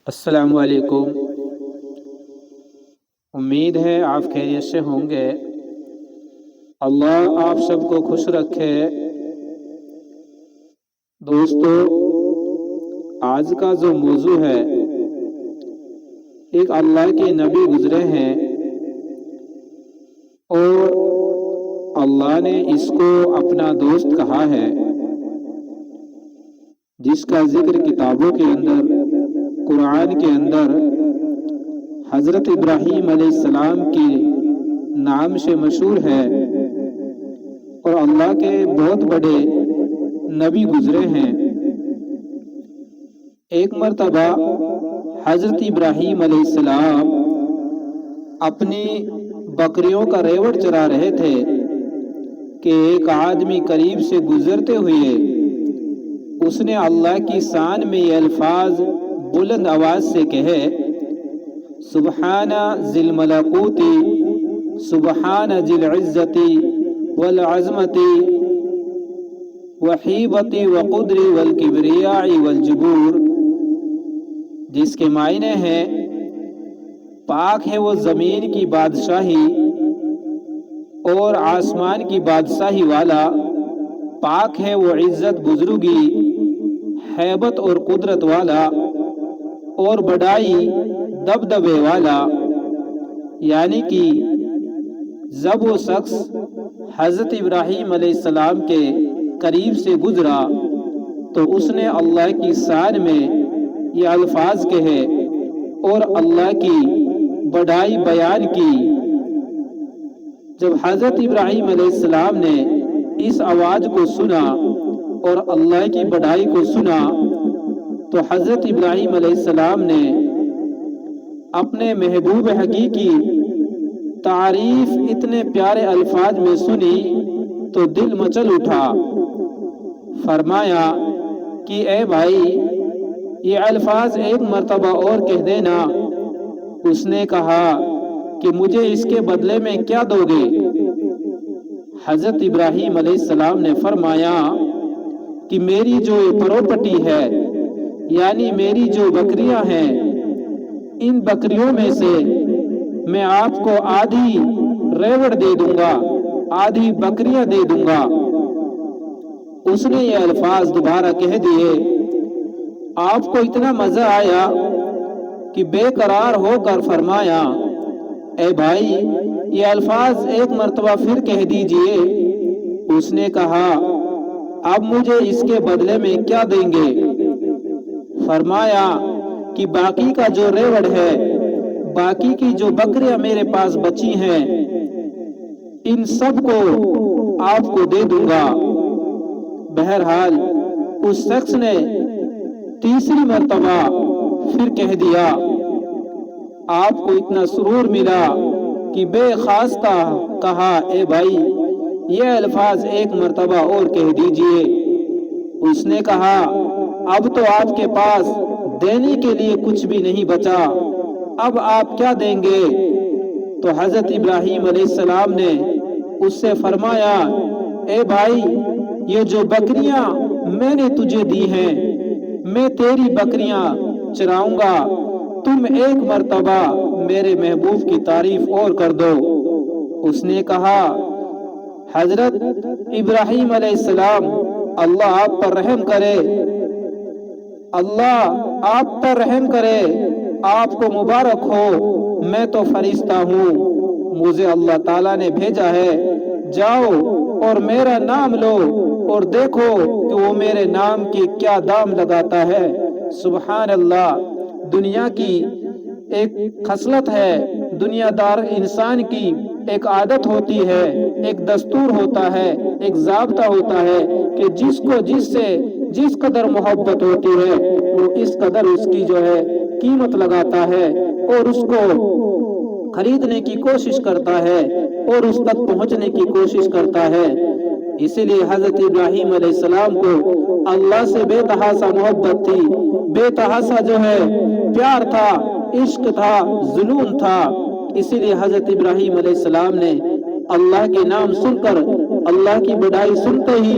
السلام علیکم۔ امید ہے آپ خیریت سے ہوں گے۔ اللہ آپ سب کو خوش رکھے۔ دوستو، آج کا جو موضوع ہے، ایک اللہ کے نبی گزرے ہیں اور اللہ نے اس کو اپنا دوست کہا ہے، جس کا ذکر کتابوں کے اندر، قرآن کے اندر حضرت ابراہیم علیہ السلام کے نام سے مشہور ہے، اور اللہ کے بہت بڑے نبی گزرے ہیں۔ ایک مرتبہ حضرت ابراہیم علیہ السلام اپنی بکریوں کا ریوڑ چرا رہے تھے کہ ایک آدمی قریب سے گزرتے ہوئے اس نے اللہ کی شان میں یہ الفاظ بلند آواز سے کہے: سبحان ذی الملکوت، سبحان ذی العزت والعظمت وحیبت وقدر والکبریاء والجبور، جس کے معنی ہیں: پاک ہے وہ زمین کی بادشاہی اور آسمان کی بادشاہی والا، پاک ہے وہ عزت بزرگی، ہیبت اور قدرت والا، اور بڑائی دبدبے والا۔ یعنی کہ جب وہ شخص حضرت ابراہیم علیہ السلام کے قریب سے گزرا تو اس نے اللہ کی شان میں یہ الفاظ کہے اور اللہ کی بڑائی بیان کی۔ جب حضرت ابراہیم علیہ السلام نے اس آواز کو سنا اور اللہ کی بڑائی کو سنا تو حضرت ابراہیم علیہ السلام نے اپنے محبوب حقیقی تعریف اتنے پیارے الفاظ میں سنی تو دل مچل اٹھا۔ فرمایا کہ اے بھائی، یہ الفاظ ایک مرتبہ اور کہہ دینا۔ اس نے کہا کہ مجھے اس کے بدلے میں کیا دو گے؟ حضرت ابراہیم علیہ السلام نے فرمایا کہ میری جو پراپرٹی ہے، یعنی میری جو بکریاں ہیں، ان بکریوں میں سے میں آپ کو آدھی ریوڑ دے دوں گا، آدھی بکریاں دے دوں گا۔ اس نے یہ الفاظ دوبارہ کہہ دیے۔ آپ کو اتنا مزہ آیا کہ بے قرار ہو کر فرمایا: اے بھائی، یہ الفاظ ایک مرتبہ پھر کہہ دیجئے۔ اس نے کہا: اب مجھے اس کے بدلے میں کیا دیں گے؟ فرمایا کہ باقی کا جو ریوڑ ہے، باقی کی جو بکریاں میرے پاس بچی ہیں، ان سب کو آپ کو دے دوں گا۔ بہرحال اس شخص نے تیسری مرتبہ پھر کہہ دیا۔ آپ کو اتنا سرور ملا کہ بے خواستہ کہا: اے بھائی، یہ الفاظ ایک مرتبہ اور کہہ دیجئے۔ اس نے کہا: اب تو آپ کے پاس دینے کے لیے کچھ بھی نہیں بچا، اب آپ کیا دیں گے؟ تو حضرت ابراہیم علیہ السلام نے اس سے فرمایا: اے بھائی، یہ جو بکریاں میں نے تجھے دی ہیں، میں تیری بکریاں چراؤں گا، تم ایک مرتبہ میرے محبوب کی تعریف اور کر دو۔ اس نے کہا: حضرت ابراہیم علیہ السلام، اللہ آپ پر رحم کرے، اللہ آپ پر رحم کرے، آپ کو مبارک ہو، میں تو فرشتہ ہوں، مجھے اللہ تعالیٰ نے بھیجا ہے، جاؤ اور میرا نام لو اور دیکھو کہ وہ میرے نام کی کیا دام لگاتا ہے۔ سبحان اللہ! دنیا کی ایک خصلت ہے، دنیا دار انسان کی ایک عادت ہوتی ہے، ایک دستور ہوتا ہے، ایک ضابطہ ہوتا ہے کہ جس کو جس سے جس قدر محبت ہوتی ہے وہ اس قدر اس کی جو ہے قیمت لگاتا ہے اور اس کو خریدنے کی کوشش کرتا ہے اور اس تک پہنچنے کی کوشش کرتا ہے۔ اسی لیے حضرت ابراہیم علیہ السلام کو اللہ سے بے تحاشا محبت تھی، بے تحاشا جو ہے پیار تھا، عشق تھا، جنون تھا۔ اسی لیے حضرت ابراہیم علیہ السلام نے اللہ کے نام سن کر، اللہ کی بڑائی سنتے ہی